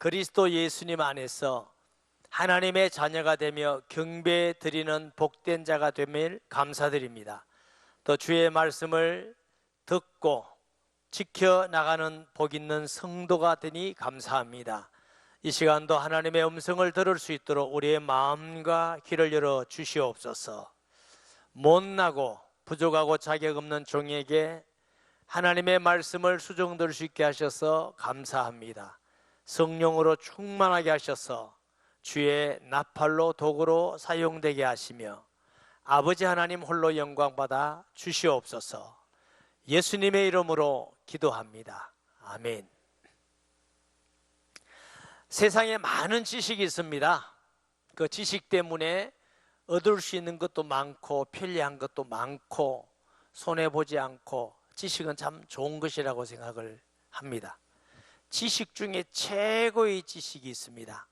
그리스도 예수님 안에서 하나님의 자녀가 되며 경배 드리는 복된 자가 됨을 감사드립니다. 또 주의 말씀을 듣고 지켜나가는 복 있는 성도가 되니 감사합니다. 이 시간도 하나님의 음성을 들을 수 있도록 우리의 마음과 귀를 열어 주시옵소서. 못나고 부족하고 자격 없는 종에게 하나님의 말씀을 수종들 수 있게 하셔서 감사합니다. 성령으로 충만하게 하셔서 주의 나팔로 도구로 사용되게 하시며 아버지 하나님 홀로 영광받아 주시옵소서. 예수님의 이름으로 기도합니다. 아멘. 세상에 많은 지식이 있습니다. 그 지식 때문에 얻을 수 있는 것도 많고 편리한 것도 많고 손해보지 않고 지식은 참 좋은 것이라고 생각을 합니다. 지식 중에 최고의 지식이 있습니다.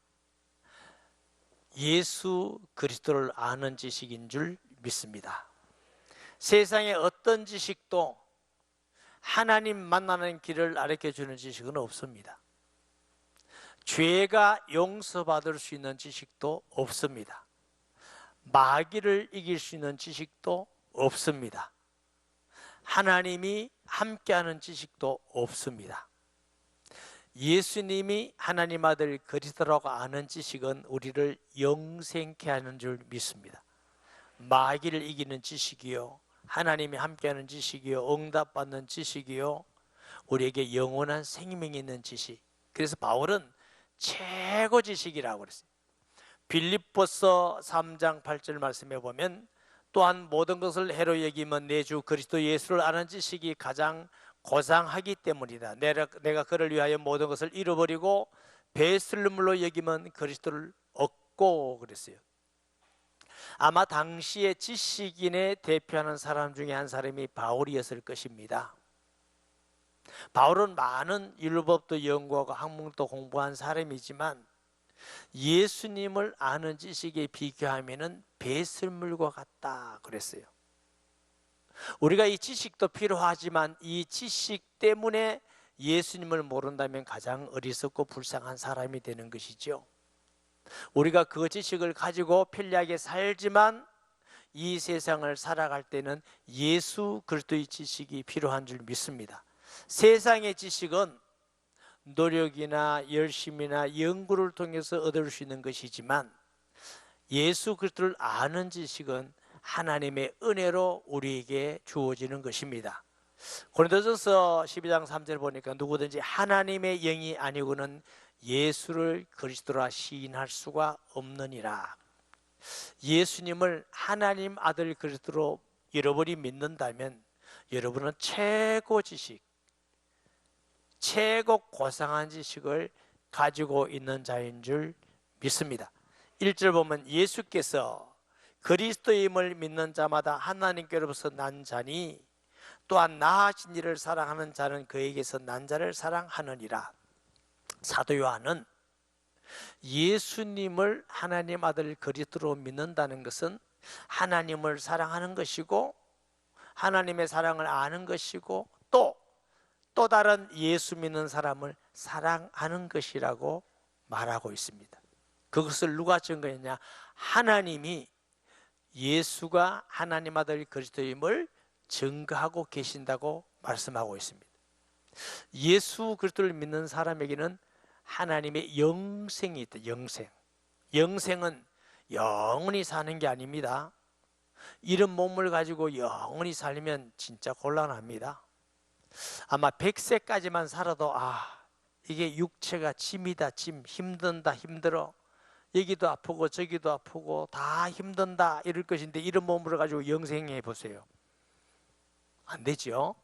예수 그리스도를 아는 지식인 줄 믿습니다. 세상의 어떤 지식도 하나님 만나는 길을 가르쳐주는 지식은 없습니다. 죄가 용서받을 수 있는 지식도 없습니다. 마귀를 이길 수 있는 지식도 없습니다. 하나님이 함께하는 지식도 없습니다. 예수님이 하나님 아들 그리스도라고 아는 지식은 우리를 영생케 하는 줄 믿습니다. 마귀를 이기는 지식이요, 하나님이 함께하는 지식이요, 응답받는 지식이요, 우리에게 영원한 생명이 있는 지식. 그래서 바울은 최고 지식이라고 그랬어요. 빌립보서 3장 8절 말씀에 보면 또한 모든 것을 해로 여기면 내 주 그리스도 예수를 아는 지식이 가장 고상하기 때문이다. 내가 그를 위하여 모든 것을 잃어버리고 배설물로 여기면 그리스도를 얻고 그랬어요. 아마 당시의 지식인에 대표하는 사람 중에 한 사람이 바울이었을 것입니다. 바울은 많은 율법도 연구하고 학문도 공부한 사람이지만 예수님을 아는 지식에 비교하면 배설물과 같다 그랬어요. 우리가 이 지식도 필요하지만 이 지식 때문에 예수님을 모른다면 가장 어리석고 불쌍한 사람이 되는 것이죠. 우리가 그 지식을 가지고 편리하게 살지만 이 세상을 살아갈 때는 예수 그리스도의 지식이 필요한 줄 믿습니다. 세상의 지식은 노력이나 열심이나 연구를 통해서 얻을 수 있는 것이지만 예수 그리스도를 아는 지식은 하나님의 은혜로 우리에게 주어지는 것입니다. 고린도전서 12장 3절 보니까 누구든지 하나님의 영이 아니고는 예수를 그리스도라 시인할 수가 없느니라. 예수님을 하나님 아들 그리스도로 여러분이 믿는다면 여러분은 최고 지식, 최고 고상한 지식을 가지고 있는 자인 줄 믿습니다. 1절 보면 예수께서 그리스도임을 믿는 자마다 하나님께로부터 난 자니 또한 나하신 이를 사랑하는 자는 그에게서 난 자를 사랑하느니라. 사도 요한은 예수님을 하나님 아들 그리스도로 믿는다는 것은 하나님을 사랑하는 것이고 하나님의 사랑을 아는 것이고 또 다른 예수 믿는 사람을 사랑하는 것이라고 말하고 있습니다. 그것을 누가 증거했냐? 하나님이 예수가 하나님 아들 그리스도임을 증거하고 계신다고 말씀하고 있습니다. 예수 그리스도를 믿는 사람에게는 하나님의 영생이 있다. 영생은 영원히 사는 게 아닙니다. 이런 몸을 가지고 영원히 살면 진짜 곤란합니다. 아마 100세까지만 살아도 이게 육체가 짐이다, 짐, 힘든다, 힘들어, 여기도 아프고 저기도 아프고 다 힘든다 이럴 것인데 이런 몸을 가지고 영생해 보세요. 안 되죠.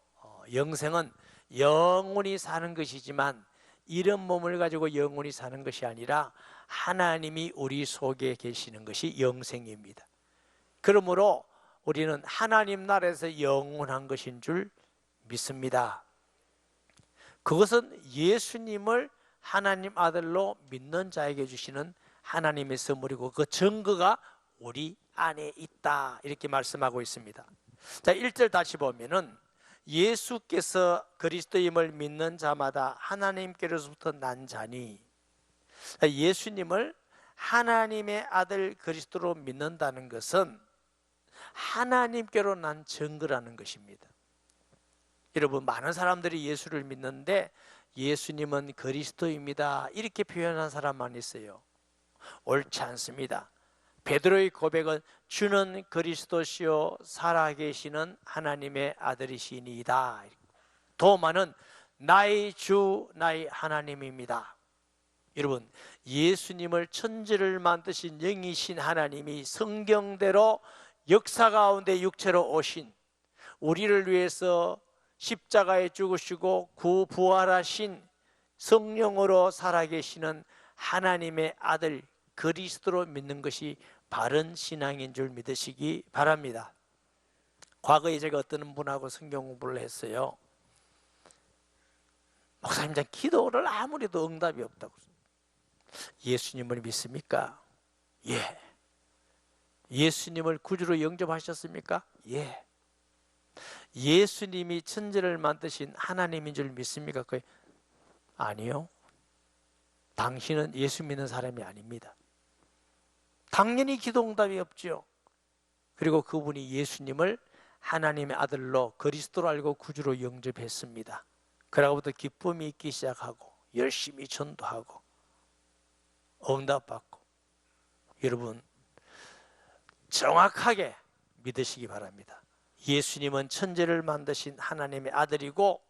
영생은 영원히 사는 것이지만 이런 몸을 가지고 영원히 사는 것이 아니라 하나님이 우리 속에 계시는 것이 영생입니다. 그러므로 우리는 하나님 나라에서 영원한 것인 줄 믿습니다. 그것은 예수님을 하나님 아들로 믿는 자에게 주시는 하나님의 선물이고 그 증거가 우리 안에 있다 이렇게 말씀하고 있습니다. 자, 1절 다시 보면은 예수께서 그리스도임을 믿는 자마다 하나님께로부터 난 자니 예수님을 하나님의 아들 그리스도로 믿는다는 것은 하나님께로 난 증거라는 것입니다. 여러분, 많은 사람들이 예수를 믿는데 예수님은 그리스도입니다 이렇게 표현한 사람만 있어요. 옳지 않습니다. 베드로의 고백은 주는 그리스도시요 살아계시는 하나님의 아들이시니이다. 도마는 나의 주 나의 하나님입니다. 여러분, 예수님을 천지를 만드신 영이신 하나님이 성경대로 역사 가운데 육체로 오신, 우리를 위해서 십자가에 죽으시고 구부활하신 성령으로 살아계시는 하나님의 아들 그리스도로 믿는 것이 바른 신앙인 줄 믿으시기 바랍니다. 과거에 제가 어떤 분하고 성경 공부를 했어요. 목사님, 기도를 아무리 해도 응답이 없다고. 예수님을 믿습니까? 예. 예수님을 구주로 영접하셨습니까? 예. 예수님이 천지를 만드신 하나님인 줄 믿습니까? 아니요. 당신은 예수 믿는 사람이 아닙니다. 당연히 기도 응답이 없죠. 그리고 그분이 예수님을 하나님의 아들로 그리스도로 알고 구주로 영접했습니다. 그러고부터 기쁨이 있기 시작하고 열심히 전도하고 응답받고. 여러분, 정확하게 믿으시기 바랍니다. 예수님은 천지를 만드신 하나님의 아들이고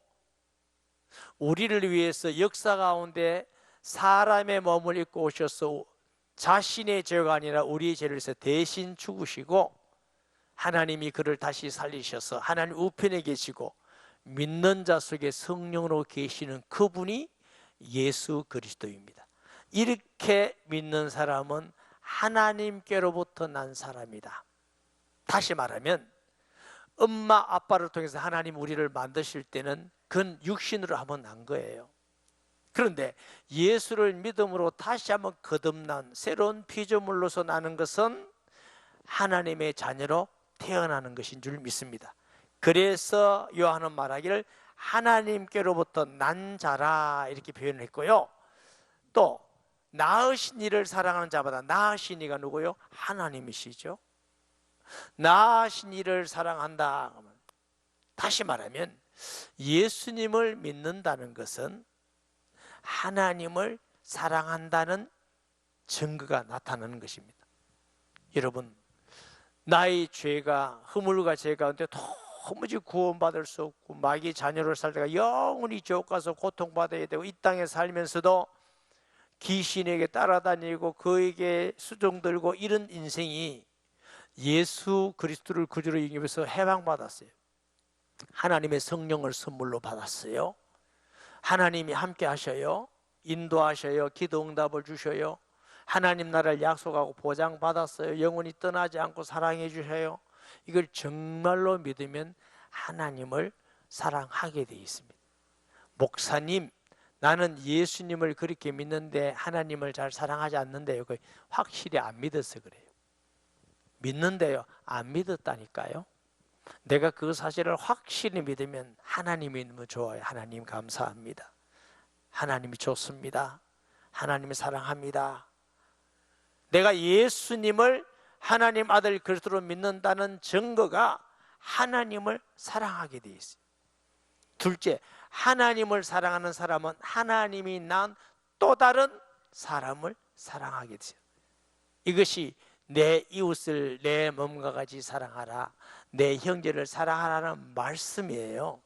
우리를 위해서 역사 가운데 사람의 몸을 입고 오셔서 자신의 죄가 아니라 우리의 죄를 위해서 대신 죽으시고 하나님이 그를 다시 살리셔서 하나님 우편에 계시고 믿는 자 속에 성령으로 계시는 그분이 예수 그리스도입니다. 이렇게 믿는 사람은 하나님께로부터 난 사람이다. 다시 말하면 엄마 아빠를 통해서 하나님 우리를 만드실 때는 그건 육신으로 한번 난 거예요. 그런데 예수를 믿음으로 다시 한번 거듭난 새로운 피조물로서 나는 것은 하나님의 자녀로 태어나는 것인 줄 믿습니다. 그래서 요한은 말하기를 하나님께로부터 난 자라 이렇게 표현을 했고요. 또 낳으신 이를 사랑하는 자마다, 낳으신 이가 누구요? 하나님이시죠. 낳으신 이를 사랑한다. 다시 말하면 예수님을 믿는다는 것은 하나님을 사랑한다는 증거가 나타나는 것입니다. 여러분, 나의 죄가, 허물과 죄 가운데 도무지 구원받을 수 없고 마귀의 자녀로 살다가 영원히 지옥 가서 고통받아야 되고 이 땅에 살면서도 귀신에게 따라다니고 그에게 수종 들고 이런 인생이 예수 그리스도를 구주로 영접해서 해방받았어요. 하나님의 성령을 선물로 받았어요. 하나님이 함께 하셔요. 인도하셔요. 기도 응답을 주셔요. 하나님 나라를 약속하고 보장받았어요. 영원히 떠나지 않고 사랑해 주셔요. 이걸 정말로 믿으면 하나님을 사랑하게 되어 있습니다. 목사님, 나는 예수님을 그렇게 믿는데 하나님을 잘 사랑하지 않는데요. 확실히 안 믿어서 그래요. 믿는데요, 안 믿었다니까요. 내가 그 사실을 확실히 믿으면 하나님이 너무 좋아요. 하나님 감사합니다. 하나님이 좋습니다. 하나님이 사랑합니다. 내가 예수님을 하나님 아들 그리스도로 믿는다는 증거가 하나님을 사랑하게 되어 있어요. 둘째, 하나님을 사랑하는 사람은 하나님이 낳은 또 다른 사람을 사랑하게 돼요. 이것이 내 이웃을 내 몸과 같이 사랑하라, 내 형제를 사랑하라는 말씀이에요.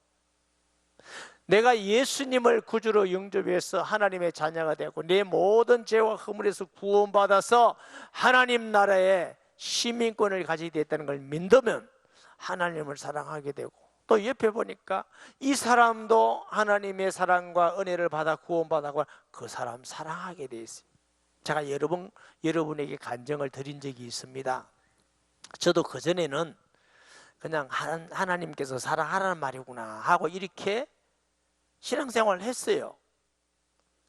내가 예수님을 구주로 영접해서 하나님의 자녀가 되고 내 모든 죄와 허물에서 구원받아서 하나님 나라의 시민권을 가지게 됐다는 걸 믿으면 하나님을 사랑하게 되고, 또 옆에 보니까 이 사람도 하나님의 사랑과 은혜를 받아 구원받아고 그 사람 사랑하게 돼 있어요. 제가 여러 번 여러분에게 간증을 드린 적이 있습니다. 저도 그전에는 그냥 하나님께서 사랑하라는 말이구나 하고 이렇게 신앙생활을 했어요.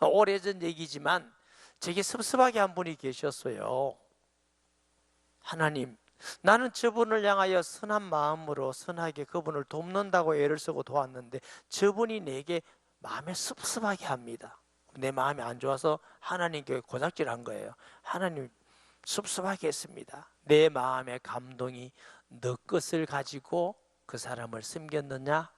오래전 얘기지만 제게 섭섭하게 한 분이 계셨어요. 하나님, 나는 저분을 향하여 선한 마음으로 선하게 그분을 돕는다고 애를 쓰고 도왔는데 저분이 내게 마음에 섭섭하게 합니다. 내 마음이 안 좋아서 하나님께 고작질한 거예요. 하나님 섭섭하게 했습니다. 내 마음의 감동이 너 것을 가지고 그 사람을 섬겼느냐?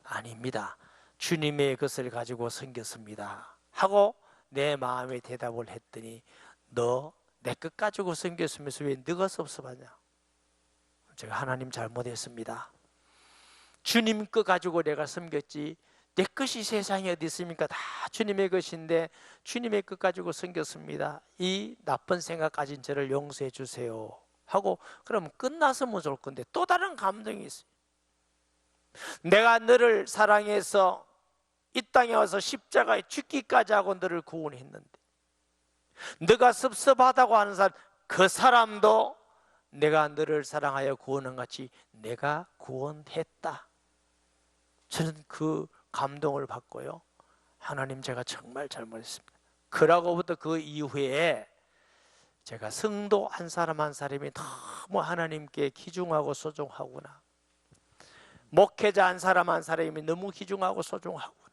아닙니다. 주님의 것을 가지고 섬겼습니다 하고 내 마음의 대답을 했더니 너 내 것 가지고 섬겼으면서 왜 너가 섭섭하냐? 제가 하나님 잘못했습니다. 주님 것 가지고 내가 섬겼지 내 것이 세상에 어디 있습니까? 다 주님의 것인데 주님의 것 가지고 섬겼습니다. 이 나쁜 생각 가진 저를 용서해 주세요 하고 그럼 끝났으면 좋을 건데 또 다른 감동이 있어요. 내가 너를 사랑해서 이 땅에 와서 십자가에 죽기까지 하고 너를 구원했는데 너가 섭섭하다고 하는 사람, 그 사람도 내가 너를 사랑하여 구원한 같이 내가 구원했다. 저는 그 감동을 받고요, 하나님 제가 정말 잘못했습니다. 그러고부터 그 이후에 제가 성도 한 사람 한 사람이 너무 하나님께 귀중하고 소중하구나, 목회자 한 사람 한 사람이 너무 귀중하고 소중하구나,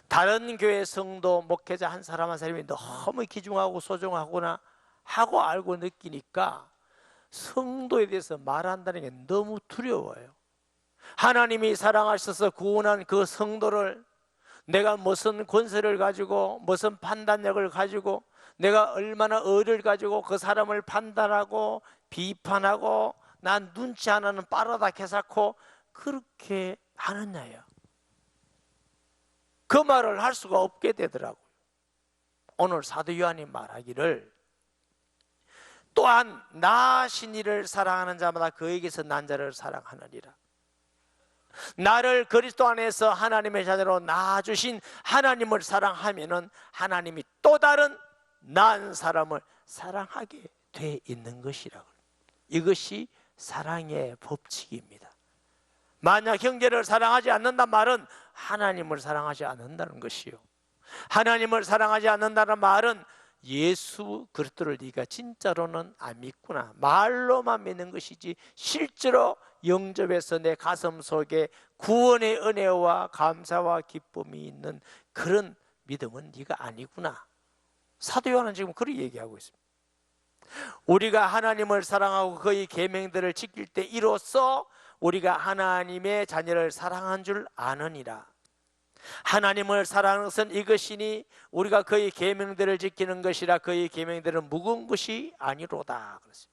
다른 교회 성도 목회자 한 사람 한 사람이 너무 귀중하고 소중하구나 하고 알고 느끼니까 성도에 대해서 말한다는 게 너무 두려워요. 하나님이 사랑하셔서 구원한 그 성도를 내가 무슨 권세를 가지고 무슨 판단력을 가지고 내가 얼마나 의를 가지고 그 사람을 판단하고 비판하고 난 눈치 하나는 빠르다 개사코 그렇게 하느냐요. 그 말을 할 수가 없게 되더라고요. 오늘 사도 요한이 말하기를 또한 나 신이를 사랑하는 자마다 그에게서 난 자를 사랑하느니라. 나를 그리스도 안에서 하나님의 자녀로 낳아주신 하나님을 사랑하면은 하나님이 또 다른 난 사람을 사랑하게 돼 있는 것이라고. 이것이 사랑의 법칙입니다. 만약 형제를 사랑하지 않는단 말은 하나님을 사랑하지 않는다는 것이요, 하나님을 사랑하지 않는다는 말은 예수 그리스도를 네가 진짜로는 안 믿구나, 말로만 믿는 것이지 실제로 영접해서 내 가슴 속에 구원의 은혜와 감사와 기쁨이 있는 그런 믿음은 네가 아니구나. 사도 요한은 지금 그렇게 얘기하고 있습니다. 우리가 하나님을 사랑하고 그의 계명들을 지킬 때 이로써 우리가 하나님의 자녀를 사랑한 줄 아느니라. 하나님을 사랑하는 것은 이것이니 우리가 그의 계명들을 지키는 것이라. 그의 계명들은 무거운 것이 아니로다. 그랬어요.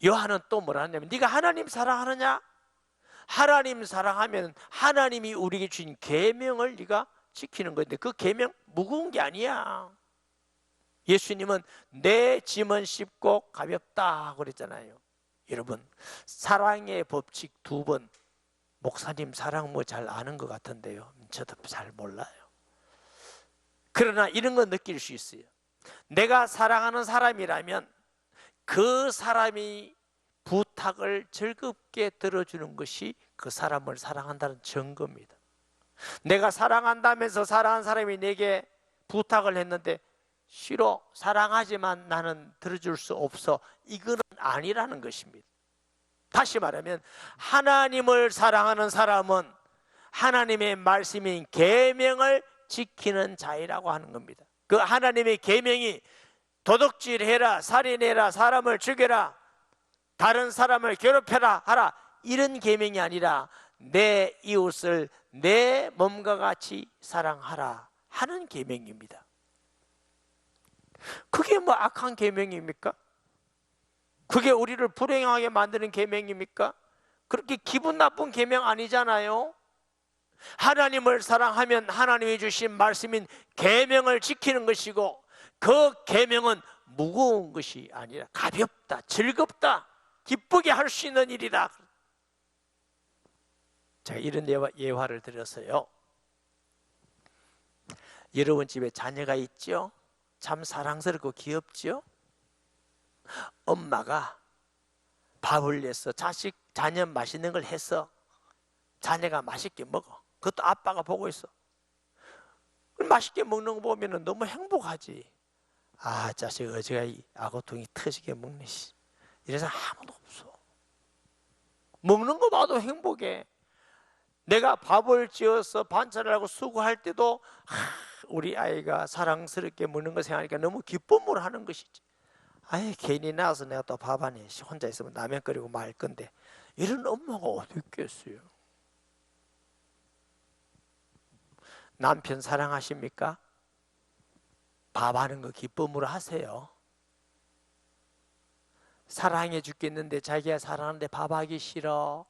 요한은 또 뭐라 하냐면 네가 하나님 사랑하느냐? 하나님 사랑하면 하나님이 우리에게 주신 계명을 네가 지키는 건데 그 계명 무거운 게 아니야. 예수님은 내 짐은 쉽고 가볍다 그랬잖아요. 여러분, 사랑의 법칙 2번, 목사님 사랑 뭐 잘 아는 것 같은데요, 저도 잘 몰라요. 그러나 이런 건 느낄 수 있어요. 내가 사랑하는 사람이라면 그 사람이 부탁을 즐겁게 들어주는 것이 그 사람을 사랑한다는 증거입니다. 내가 사랑한다면서 사랑하는 사람이 내게 부탁을 했는데 싫어, 사랑하지만 나는 들어줄 수 없어, 이거는 아니라는 것입니다. 다시 말하면 하나님을 사랑하는 사람은 하나님의 말씀인 계명을 지키는 자이라고 하는 겁니다. 그 하나님의 계명이 도둑질해라, 살인해라, 사람을 죽여라, 다른 사람을 괴롭혀라 하라, 이런 계명이 아니라 내 이웃을 내 몸과 같이 사랑하라 하는 계명입니다. 그게 뭐 악한 계명입니까? 그게 우리를 불행하게 만드는 계명입니까? 그렇게 기분 나쁜 계명 아니잖아요. 하나님을 사랑하면 하나님이 주신 말씀인 계명을 지키는 것이고 그 계명은 무거운 것이 아니라 가볍다, 즐겁다, 기쁘게 할 수 있는 일이다. 제가 이런 예화를 드렸어요. 여러분 집에 자녀가 있죠? 참 사랑스럽고 귀엽죠? 엄마가 밥을 내서 자녀 맛있는 걸 해서 자녀가 맛있게 먹어. 그것도 아빠가 보고 있어. 맛있게 먹는 거 보면 너무 행복하지. 아, 자식 어제가 이 아고통이 터지게 먹네. 이래서 아무도 없어. 먹는 거 봐도 행복해. 내가 밥을 지어서 반찬을 하고 수고할 때도 우리 아이가 사랑스럽게 먹는 거 생각하니까 너무 기쁨으로 하는 것이지. 아예 괜히 나와서 내가 또 밥 안에 혼자 있으면 라면 끓이고 말 건데, 이런 엄마가 어디 있겠어요? 남편 사랑하십니까? 밥 하는 거 기쁨으로 하세요. 사랑해 죽겠는데 자기가 사랑하는데 밥하기 싫어.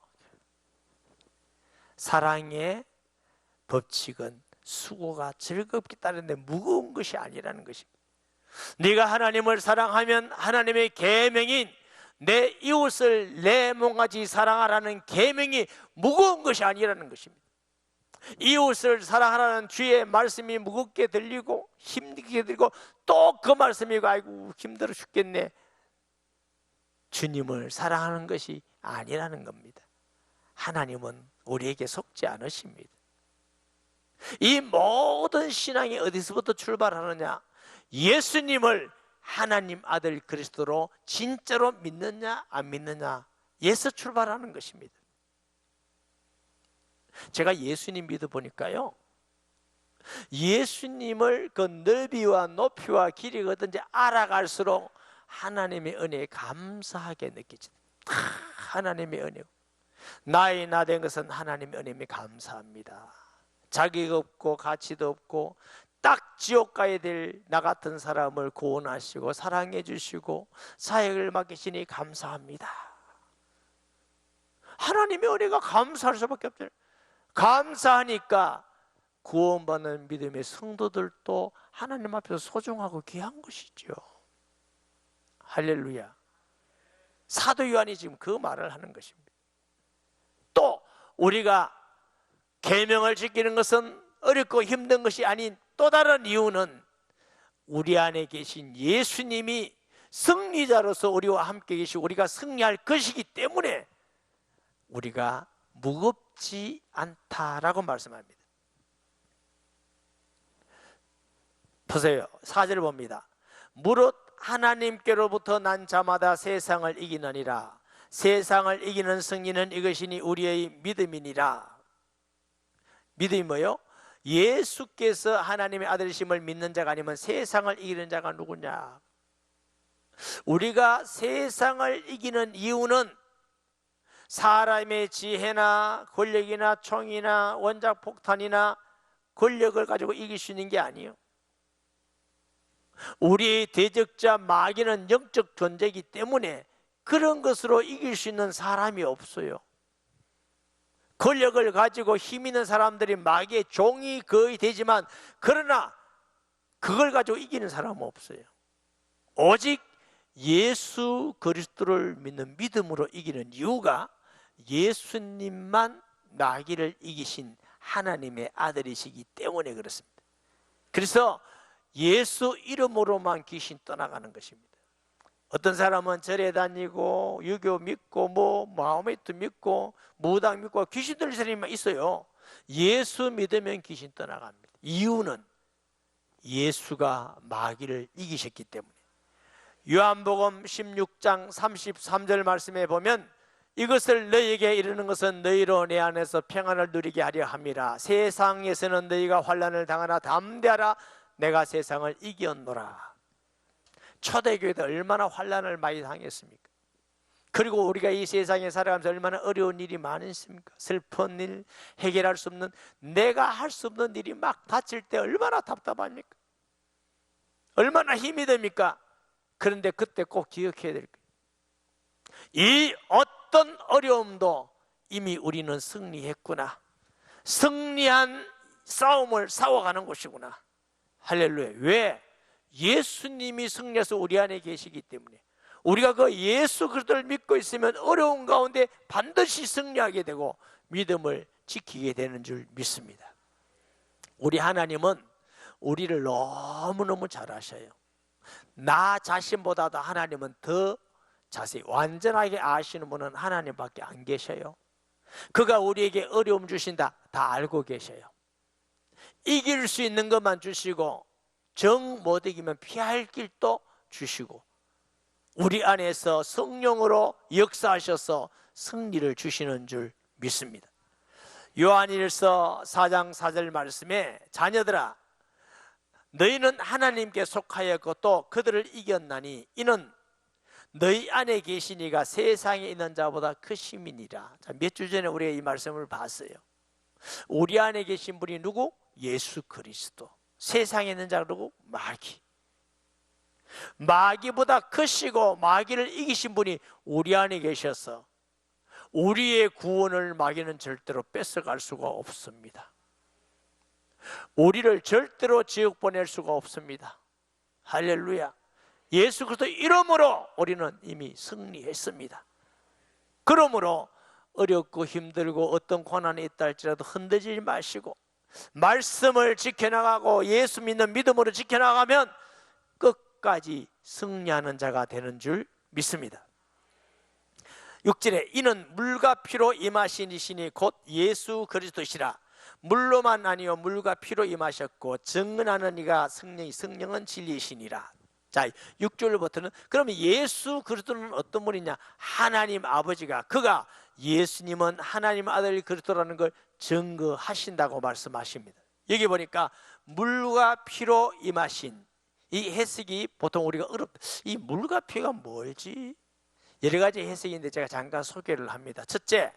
사랑의 법칙은 수고가 즐겁게 따르는데 무거운 것이 아니라는 것입니다. 네가 하나님을 사랑하면 하나님의 계명인 내 이웃을 내 몸같이 사랑하라는 계명이 무거운 것이 아니라는 것입니다. 이웃을 사랑하라는 주의 말씀이 무겁게 들리고 힘들게 들리고 또 그 말씀이고 아이고 힘들어 죽겠네, 주님을 사랑하는 것이 아니라는 겁니다. 하나님은 우리에게 속지 않으십니다. 이 모든 신앙이 어디서부터 출발하느냐? 예수님을 하나님 아들 그리스도로 진짜로 믿느냐 안 믿느냐, 에서 출발하는 것입니다. 제가 예수님 믿어보니까요, 예수님을 그 넓이와 높이와 길이가 어떤지 알아갈수록 하나님의 은혜에 감사하게 느끼죠. 하나님의 은혜, 나의 나 된 것은 하나님의 은혜에 감사합니다. 자기가 없고 가치도 없고 딱 지옥 가야 될 나 같은 사람을 구원하시고 사랑해 주시고 사역을 맡기시니 감사합니다. 하나님의 은혜가 감사할 수밖에 없잖아요. 감사하니까 구원받는 믿음의 성도들도 하나님 앞에서 소중하고 귀한 것이죠. 할렐루야. 사도 요한이 지금 그 말을 하는 것입니다. 또 우리가 계명을 지키는 것은 어렵고 힘든 것이 아닌 또 다른 이유는 우리 안에 계신 예수님이 승리자로서 우리와 함께 계시고 우리가 승리할 것이기 때문에 우리가 무겁지 않다라고 말씀합니다. 보세요. 4절 봅니다. 무릇 하나님께로부터 난 자마다 세상을 이기느니라. 세상을 이기는 승리는 이것이니 우리의 믿음이니라. 믿음이 뭐요? 예수께서 하나님의 아들이심을 믿는 자가 아니면 세상을 이기는 자가 누구냐? 우리가 세상을 이기는 이유는 사람의 지혜나 권력이나 총이나 원자폭탄이나 권력을 가지고 이길 수 있는 게 아니에요. 우리의 대적자 마귀는 영적 존재이기 때문에 그런 것으로 이길 수 있는 사람이 없어요. 권력을 가지고 힘 있는 사람들이 마귀의 종이 거의 되지만 그러나 그걸 가지고 이기는 사람은 없어요. 오직 예수 그리스도를 믿는 믿음으로 이기는 이유가 예수님만 마귀를 이기신 하나님의 아들이시기 때문에 그렇습니다. 그래서 예수 이름으로만 귀신 떠나가는 것입니다. 어떤 사람은 절에 다니고 유교 믿고 마호메트 믿고 무당 믿고 귀신 들린 사람이 있어요. 예수 믿으면 귀신 떠나갑니다. 이유는 예수가 마귀를 이기셨기 때문에. 요한복음 16장 33절 말씀에 보면 이것을 너희에게 이르는 것은 너희로 내 안에서 평안을 누리게 하려 함이라. 세상에서는 너희가 환난을 당하나 담대하라. 내가 세상을 이겼노라. 초대교회도 얼마나 환난을 많이 당했습니까? 그리고 우리가 이 세상에 살아가면서 얼마나 어려운 일이 많습니까? 슬픈 일, 해결할 수 없는, 내가 할 수 없는 일이 막 닥칠 때 얼마나 답답합니까? 얼마나 힘이 됩니까? 그런데 그때 꼭 기억해야 될 거예요. 이 어떤 어려움도 이미 우리는 승리했구나. 승리한 싸움을 싸워가는 것이구나. 할렐루야. 왜? 예수님이 승리해서 우리 안에 계시기 때문에. 우리가 그 예수 그리스도를 믿고 있으면 어려운 가운데 반드시 승리하게 되고 믿음을 지키게 되는 줄 믿습니다. 우리 하나님은 우리를 너무너무 잘 아셔요. 나 자신보다도 하나님은 더 자세히 완전하게 아시는 분은 하나님밖에 안 계셔요. 그가 우리에게 어려움 주신다 다 알고 계셔요. 이길 수 있는 것만 주시고 정 못 이기면 피할 길도 주시고 우리 안에서 성령으로 역사하셔서 승리를 주시는 줄 믿습니다. 요한일서 4장 4절 말씀에 자녀들아 너희는 하나님께 속하였고 또 그들을 이겼나니 이는 너희 안에 계신 이가 세상에 있는 자보다 크심이니라. 몇 주 전에 우리가 이 말씀을 봤어요. 우리 안에 계신 분이 누구? 예수 그리스도. 세상에 있는 자가 누구? 마귀. 마귀보다 크시고 마귀를 이기신 분이 우리 안에 계셔서 우리의 구원을 마귀는 절대로 뺏어갈 수가 없습니다. 우리를 절대로 지옥 보낼 수가 없습니다. 할렐루야. 예수 그리스도 이름으로 우리는 이미 승리했습니다. 그러므로 어렵고 힘들고 어떤 고난이 있다 할지라도 흔들리지 마시고 말씀을 지켜나가고 예수 믿는 믿음으로 지켜나가면 끝까지 승리하는 자가 되는 줄 믿습니다. 6절에 이는 물과 피로 임하신 이시니 곧 예수 그리스도시라. 물로만 아니요 물과 피로 임하셨고 증언하는 이가 성령은 진리이시니라. 자, 6절부터는 그러면 예수 그리스도는 어떤 분이냐? 하나님 아버지가 그가 예수님은 하나님 아들 그리스도라는 걸 증거하신다고 말씀하십니다. 여기 보니까 물과 피로 임하신, 이 해석이 보통 우리가 이 물과 피가 뭘지? 여러 가지 해석인데 제가 잠깐 소개를 합니다. 첫째,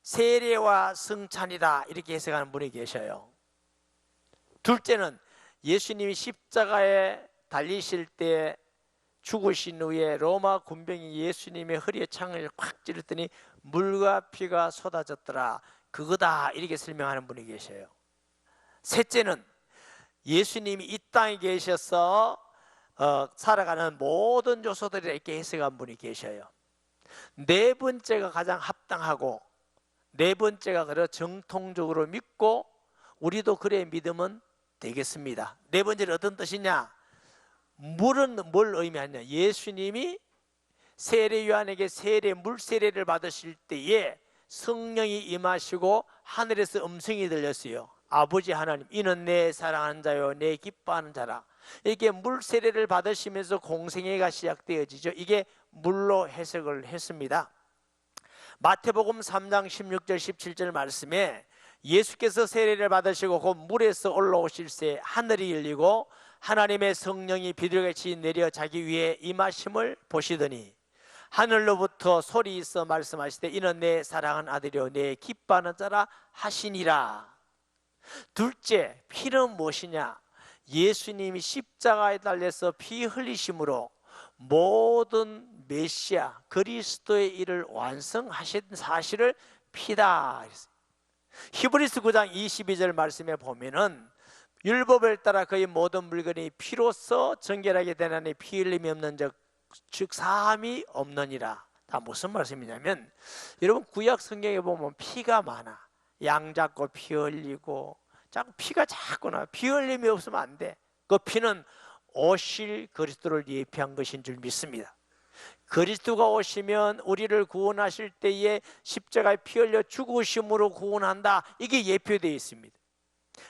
세례와 성찬이다 이렇게 해석하는 분이 계셔요. 둘째는 예수님이 십자가에 달리실 때 죽으신 후에 로마 군병이 예수님의 허리에 창을 콱 찌르더니 물과 피가 쏟아졌더라, 그거다 이렇게 설명하는 분이 계셔요. 셋째는 예수님이 이 땅에 계셔서 살아가는 모든 요소들을 이렇게 해석한 분이 계셔요. 네 번째가 가장 합당하고 네 번째가 그래 정통적으로 믿고 우리도 그래 믿으면 되겠습니다. 네 번째는 어떤 뜻이냐? 물은 뭘 의미하냐? 예수님이 세례 요한에게 물 세례를 받으실 때에 성령이 임하시고 하늘에서 음성이 들렸어요. 아버지 하나님, 이는 내 사랑하는 자요 내 기뻐하는 자라. 이렇게 물 세례를 받으시면서 공생애가 시작되어지죠. 이게 물로 해석을 했습니다. 마태복음 3장 16절 17절 말씀에 예수께서 세례를 받으시고 곧 물에서 올라오실 새 하늘이 열리고 하나님의 성령이 비둘기같이 내려 자기 위에 임하심을 보시더니 하늘로부터 소리 있어 말씀하시되 이는 내 사랑하는 아들이요 내 기뻐하는 자라 하시니라. 둘째, 피는 무엇이냐? 예수님이 십자가에 달려서 피 흘리심으로 모든 메시아 그리스도의 일을 완성하신 사실을 피다. 히브리서 9장 22절 말씀에 보면은 율법을 따라 그의 모든 물건이 피로써 정결하게 되나니 피 흘림이 없는 즉 사함이 없느니라. 다 무슨 말씀이냐면 여러분 구약 성경에 보면 피가 많아. 양 잡고 피 흘리고 자꾸 피가 자꾸 나. 피 흘림이 없으면 안 돼. 그 피는 오실 그리스도를 예표한 것인 줄 믿습니다. 그리스도가 오시면 우리를 구원하실 때에 십자가에 피 흘려 죽으심으로 구원한다. 이게 예표되어 있습니다.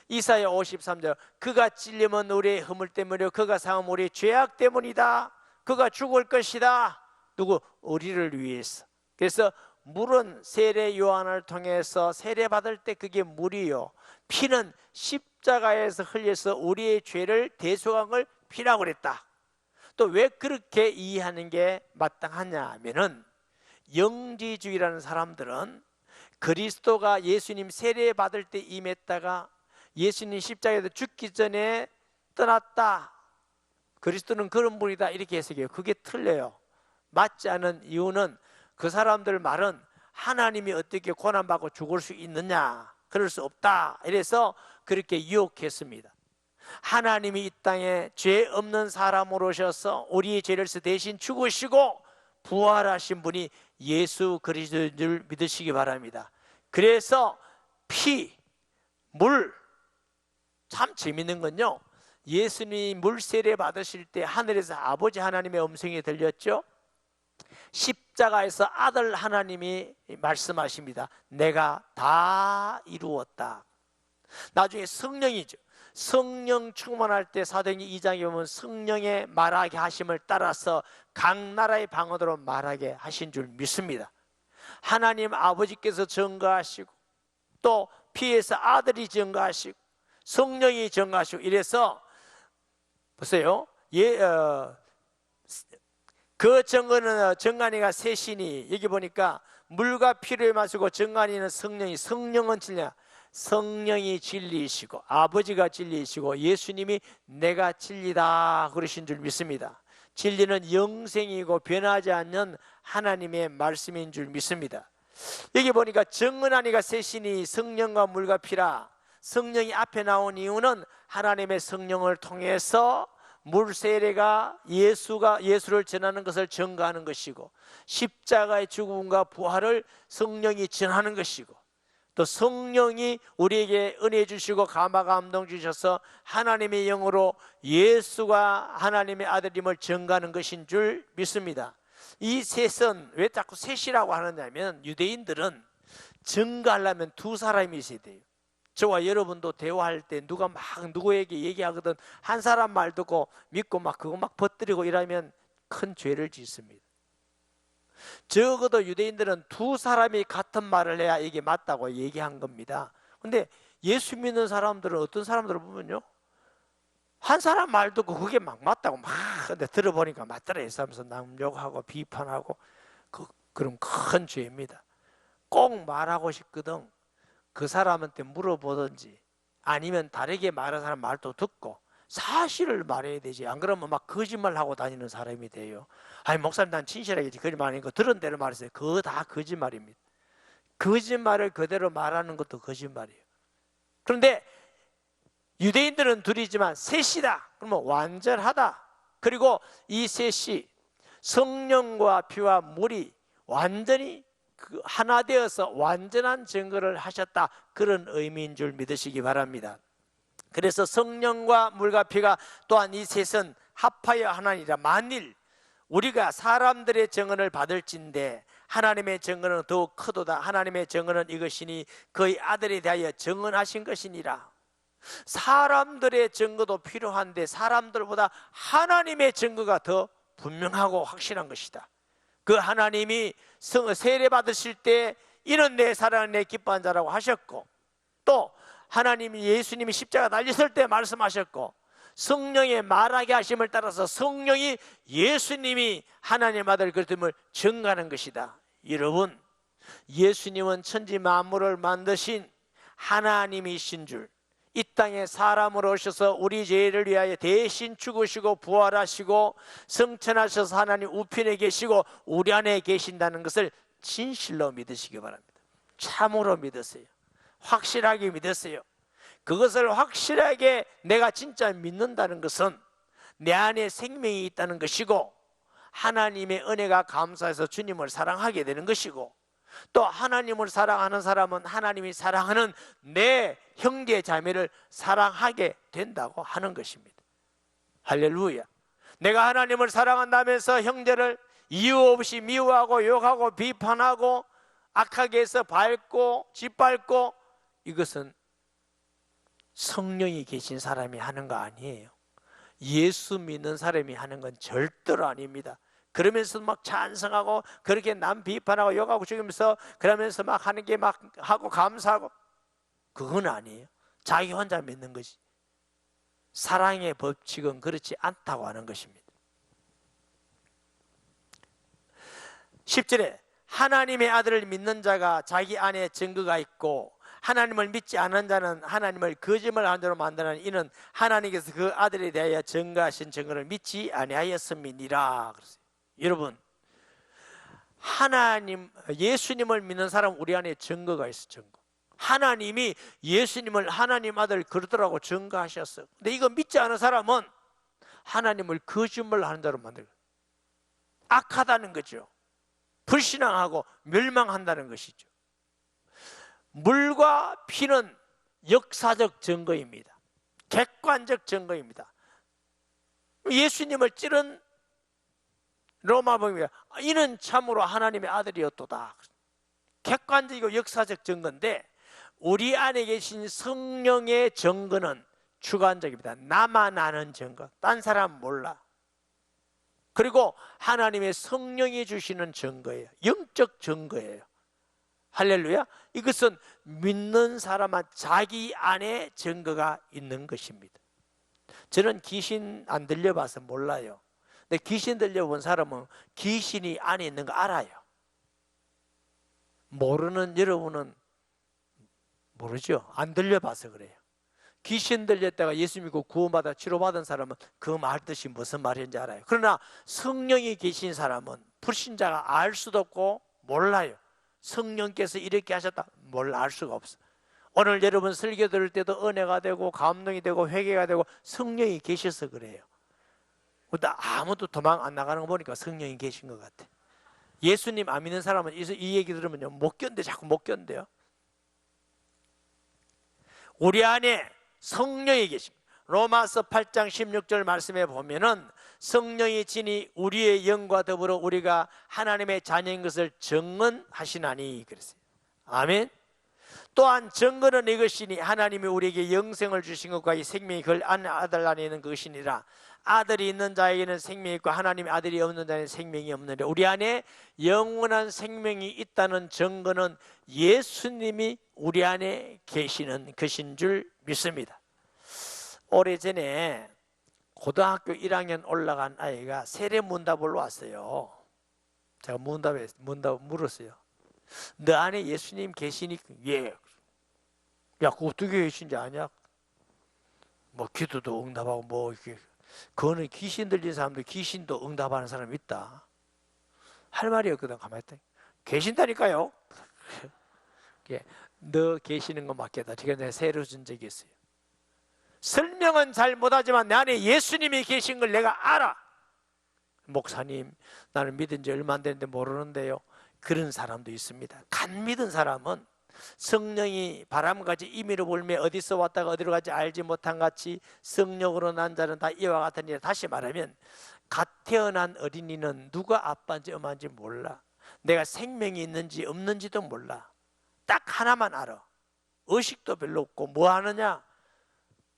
이사야 53절 그가 찔림은 우리의 허물 때문이요 그가 상함은 우리의 죄악 때문이다. 그가 죽을 것이다. 누구? 우리를 위해서. 그래서 물은 세례 요한을 통해서 세례 받을 때 그게 물이요, 피는 십자가에서 흘려서 우리의 죄를 대속한 걸 피라고 그랬다. 또 왜 그렇게 이해하는 게 마땅하냐 하면은 영지주의라는 사람들은 그리스도가 예수님 세례 받을 때 임했다가 예수님 십자가에서 죽기 전에 떠났다, 그리스도는 그런 분이다 이렇게 해석해요. 그게 틀려요. 맞지 않은 이유는 그 사람들 말은 하나님이 어떻게 고난받고 죽을 수 있느냐, 그럴 수 없다 이래서 그렇게 유혹했습니다. 하나님이 이 땅에 죄 없는 사람으로 오셔서 우리의 죄를 대신 죽으시고 부활하신 분이 예수 그리스도인 줄 믿으시기 바랍니다. 그래서 피, 물, 참 재밌는 건요, 예수님이 물 세례 받으실 때 하늘에서 아버지 하나님의 음성이 들렸죠. 십자가에서 아들 하나님이 말씀하십니다. 내가 다 이루었다. 나중에 성령이죠. 성령 충만할 때 사도행전 2장에 보면 성령의 말하게 하심을 따라서 각 나라의 방언으로 말하게 하신 줄 믿습니다. 하나님 아버지께서 증거하시고 또 피에서 아들이 증거하시고 성령이 증거하시고 이래서 보세요. 그 증거는 정관이가 셋이니 여기 보니까 물과 피를 마시고 정관이는 성령은 진리야. 성령이 진리이시고 아버지가 진리이시고 예수님이 내가 진리다 그러신 줄 믿습니다. 진리는 영생이고 변하지 않는 하나님의 말씀인 줄 믿습니다. 여기 보니까 정은아니가 셋이니 성령과 물과 피라. 성령이 앞에 나온 이유는 하나님의 성령을 통해서 물세례가 예수를 전하는 것을 증거하는 것이고 십자가의 죽음과 부활을 성령이 전하는 것이고 또 성령이 우리에게 은혜 주시고 감화 감동 주셔서 하나님의 영으로 예수가 하나님의 아들임을 증거하는 것인 줄 믿습니다. 이 셋은 왜 자꾸 셋이라고 하느냐면 유대인들은 증거하려면 두 사람이 있어야 돼요. 저와 여러분도 대화할 때 누가 막 누구에게 얘기하거든 한 사람 말 듣고 믿고 막 그거 막 퍼뜨리고 이러면 큰 죄를 짓습니다. 적어도 유대인들은 두 사람이 같은 말을 해야 이게 맞다고 얘기한 겁니다. 근데 예수 믿는 사람들은 어떤 사람들을 보면요 한 사람 말 듣고 그게 막 맞다고 막 근데 들어보니까 맞더라 하면서 남욕하고 비판하고 그럼 큰 죄입니다. 꼭 말하고 싶거든 그 사람한테 물어보든지 아니면 다르게 말하는 사람 말도 듣고 사실을 말해야 되지. 안 그러면 막 거짓말하고 다니는 사람이 돼요. 아니 목사님 난 진실하게 거짓말하니까 들은 대로 말했어요. 그거 다 거짓말입니다. 거짓말을 그대로 말하는 것도 거짓말이에요. 그런데 유대인들은 둘이지만 셋이다 그러면 완전하다. 그리고 이 셋이 성령과 피와 물이 완전히 하나 되어서 완전한 증거를 하셨다 그런 의미인 줄 믿으시기 바랍니다. 그래서 성령과 물과 피가 또한 이 셋은 합하여 하나니라. 만일 우리가 사람들의 증언을 받을진대 하나님의 증언은 더욱 크도다. 하나님의 증언은 이것이니 그의 아들에 대하여 증언하신 것이니라. 사람들의 증거도 필요한데 사람들보다 하나님의 증거가 더 분명하고 확실한 것이다. 그 하나님이 세례 받으실 때 이는 내 사랑하는 내 기뻐한 자라고 하셨고 또 하나님이 예수님이 십자가 달리실 때 말씀하셨고 성령의 말하게 하심을 따라서 성령이 예수님이 하나님 아들 그리스도임을 증거하는 것이다. 여러분 예수님은 천지 만물을 만드신 하나님이신 줄 이 땅에 사람으로 오셔서 우리 죄를 위하여 대신 죽으시고 부활하시고 성천하셔서 하나님 우편에 계시고 우리 안에 계신다는 것을 진실로 믿으시기 바랍니다. 참으로 믿으세요. 확실하게 믿으세요. 그것을 확실하게 내가 진짜 믿는다는 것은 내 안에 생명이 있다는 것이고 하나님의 은혜가 감사해서 주님을 사랑하게 되는 것이고 또 하나님을 사랑하는 사람은 하나님이 사랑하는 내 형제 자매를 사랑하게 된다고 하는 것입니다. 할렐루야. 내가 하나님을 사랑한다면서 형제를 이유 없이 미워하고 욕하고 비판하고 악하게 해서 밟고 짓밟고 이것은 성령이 계신 사람이 하는 거 아니에요. 예수 믿는 사람이 하는 건 절대로 아닙니다. 그러면서 막 찬성하고 그렇게 남 비판하고 욕하고 죽이면서 그러면서 막 하는 게 막 하고 감사하고 그건 아니에요. 자기 혼자 믿는 것이. 사랑의 법칙은 그렇지 않다고 하는 것입니다. 10절에 하나님의 아들을 믿는 자가 자기 안에 증거가 있고 하나님을 믿지 않은 자는 하나님을 거짓말하는 자로 만드는 이는 하나님께서 그 아들에 대하여 증거하신 증거를 믿지 아니하였음이니라. 여러분 예수님을 믿는 사람 우리 안에 증거가 있어. 증거. 하나님이 예수님을 하나님 아들 그러더라고 증거하셨어. 근데 이거 믿지 않은 사람은 하나님을 거짓말하는 자로 만들고 악하다는 거죠. 불신앙하고 멸망한다는 것이죠. 물과 피는 역사적 증거입니다. 객관적 증거입니다. 예수님을 찌른 로마복음에 이는 참으로 하나님의 아들이었도다. 객관적이고 역사적 증거인데 우리 안에 계신 성령의 증거는 주관적입니다. 나만 아는 증거, 딴 사람 몰라. 그리고 하나님의 성령이 주시는 증거예요. 영적 증거예요. 할렐루야. 이것은 믿는 사람은 자기 안에 증거가 있는 것입니다. 저는 귀신 안 들려봐서 몰라요. 근데 귀신 들려본 사람은 귀신이 안에 있는 거 알아요. 모르는 여러분은 모르죠. 안 들려봐서 그래요. 귀신 들렸다가 예수 믿고 구원받아 치료받은 사람은 그 말 뜻이 무슨 말인지 알아요. 그러나 성령이 계신 사람은 불신자가 알 수도 없고 몰라요. 성령께서 이렇게 하셨다 몰라, 알 수가 없어. 오늘 여러분 설교 들을 때도 은혜가 되고 감동이 되고 회개가 되고 성령이 계셔서 그래요. 아무도 도망 안 나가는 거 보니까 성령이 계신 것 같아. 예수님 안 믿는 사람은 이 얘기 들으면요 못 견뎌, 자꾸 못 견뎌요. 우리 안에 성령이 계십니다. 로마서 8장 16절 말씀에 보면은 성령이 지니 우리의 영과 더불어 우리가 하나님의 자녀인 것을 증언하시나니 그랬어요. 아멘. 또한 증거는 이것이니 하나님이 우리에게 영생을 주신 것과 이 생명이 그 아들 안에 있는 것이니라. 아들이 있는 자에게는 생명이 있고 하나님의 아들이 없는 자에게는 생명이 없는데 우리 안에 영원한 생명이 있다는 증거는 예수님이 우리 안에 계시는 것인 줄 믿습니다. 오래전에 고등학교 1학년 올라간 아이가 세례문답을 왔어요. 제가 문답 물었어요. 너 안에 예수님 계시니까 예. 야, 그거 어떻게 계신지 아냐? 뭐 기도도 응답하고 뭐 이렇게. 그거는 귀신 들린 사람도 귀신도 응답하는 사람이 있다. 할 말이 없거든. 가만히 있다. 계신다니까요. 너 계시는 거 맞겠다. 제가 내가 세례 준 적이 있어요. 설명은 잘 못하지만 내 안에 예수님이 계신 걸 내가 알아. 목사님, 나는 믿은 지 얼마 안 됐는데 모르는데요. 그런 사람도 있습니다. 간 믿은 사람은 성령이 바람같이 임의로 불며 어디서 왔다가 어디로 가지 알지 못한 같이 성령으로 난 자는 다 이와 같으니라. 다시 말하면 갓 태어난 어린이는 누가 아빠인지 엄마인지 몰라. 내가 생명이 있는지 없는지도 몰라. 딱 하나만 알아. 의식도 별로 없고 뭐 하느냐?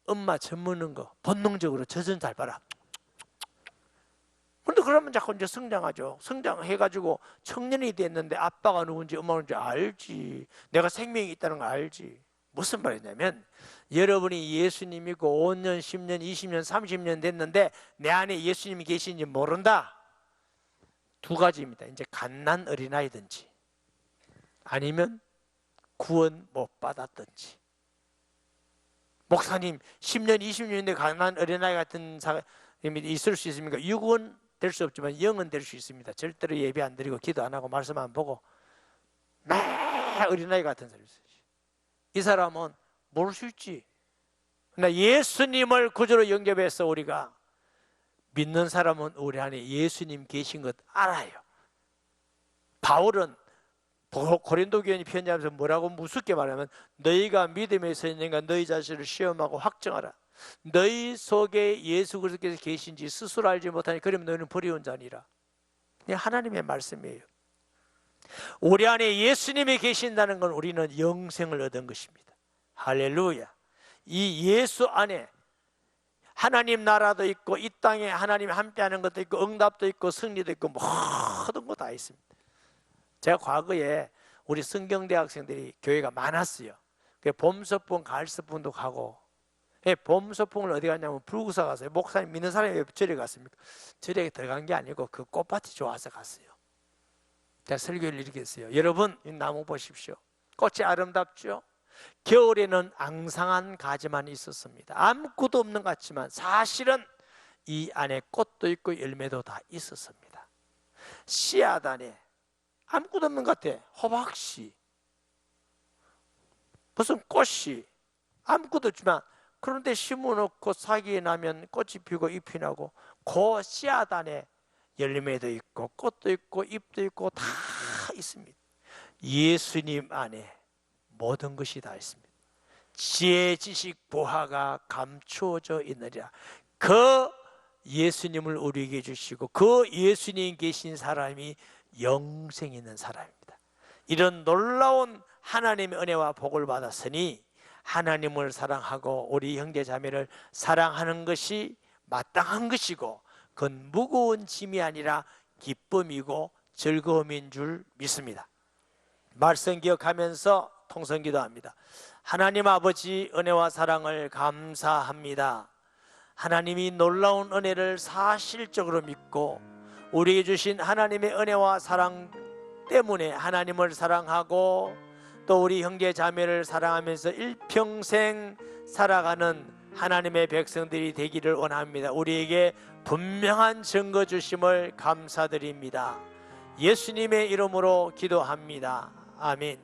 엄마 젖 먹는 거 본능적으로 젖은 잘 봐라. 그런데 그러면 자꾸 이제 성장하죠. 성장해가지고 청년이 됐는데 아빠가 누군지 엄마가 누군지 알지. 내가 생명이 있다는 걸 알지. 무슨 말이냐면 여러분이 예수님 믿고 5년, 10년, 20년, 30년 됐는데 내 안에 예수님이 계신지 모른다. 두 가지입니다. 이제 갓난 어린아이든지 아니면 구원 못 받았든지. 목사님 10년, 20년인데 갓난 어린아이 같은 사람이 있을 수 있습니까? 육은 될 수 없지만 영은 될 수 있습니다. 절대로 예배 안 드리고 기도 안 하고 말씀 안 보고 매 어린아이 같은 사람이 있어요. 이 사람은 모를 수 있지. 그러나 예수님을 구주로 영접해서 우리가 믿는 사람은 우리 안에 예수님 계신 것 알아요. 바울은 고린도 교인이 편지하면서 뭐라고 무섭게 말하면 너희가 믿음에 서 있는가 너희 자신을 시험하고 확정하라. 너희 속에 예수 그리스도께서 계신지 스스로 알지 못하니 그러면 너희는 버리운 자니라. 하나님의 말씀이에요. 우리 안에 예수님이 계신다는 건 우리는 영생을 얻은 것입니다. 할렐루야. 이 예수 안에 하나님 나라도 있고 이 땅에 하나님이 함께하는 것도 있고 응답도 있고 승리도 있고 모든 거 다 있습니다. 제가 과거에 우리 성경대 학생들이 교회가 많았어요. 봄 소풍, 가을 소풍도 가고. 봄 소풍을 어디 갔냐면 불구사 갔어요. 목사님 믿는 사람이 왜 절에 갔습니까? 절에 들어간 게 아니고 그 꽃밭이 좋아서 갔어요. 제가 설교를 이렇게 했어요. 여러분 이 나무 보십시오. 꽃이 아름답죠? 겨울에는 앙상한 가지만 있었습니다. 아무것도 없는 것 같지만 사실은 이 안에 꽃도 있고 열매도 다 있었습니다. 씨앗 안에 아무것도 없는 것 같아. 호박씨, 무슨 꽃이 아무것도 없지만 그런데 심어놓고 사기에 나면 꽃이 피고 잎이 나고 그 씨앗 안에 열매도 있고 꽃도 있고 잎도 있고 다 있습니다. 예수님 안에 모든 것이 다 있습니다. 지혜, 지식, 보화가 감추어져 있느니라. 그 예수님을 우리에게 주시고 그 예수님 계신 사람이 영생 있는 사람입니다. 이런 놀라운 하나님의 은혜와 복을 받았으니 하나님을 사랑하고 우리 형제 자매를 사랑하는 것이 마땅한 것이고 그건 무거운 짐이 아니라 기쁨이고 즐거움인 줄 믿습니다. 말씀 기억하면서 통성 기도합니다. 하나님 아버지 은혜와 사랑을 감사합니다. 하나님이 놀라운 은혜를 사실적으로 믿고 우리에게 주신 하나님의 은혜와 사랑 때문에 하나님을 사랑하고 또 우리 형제 자매를 사랑하면서 일평생 살아가는 하나님의 백성들이 되기를 원합니다. 우리에게 분명한 증거 주심을 감사드립니다. 예수님의 이름으로 기도합니다. 아멘.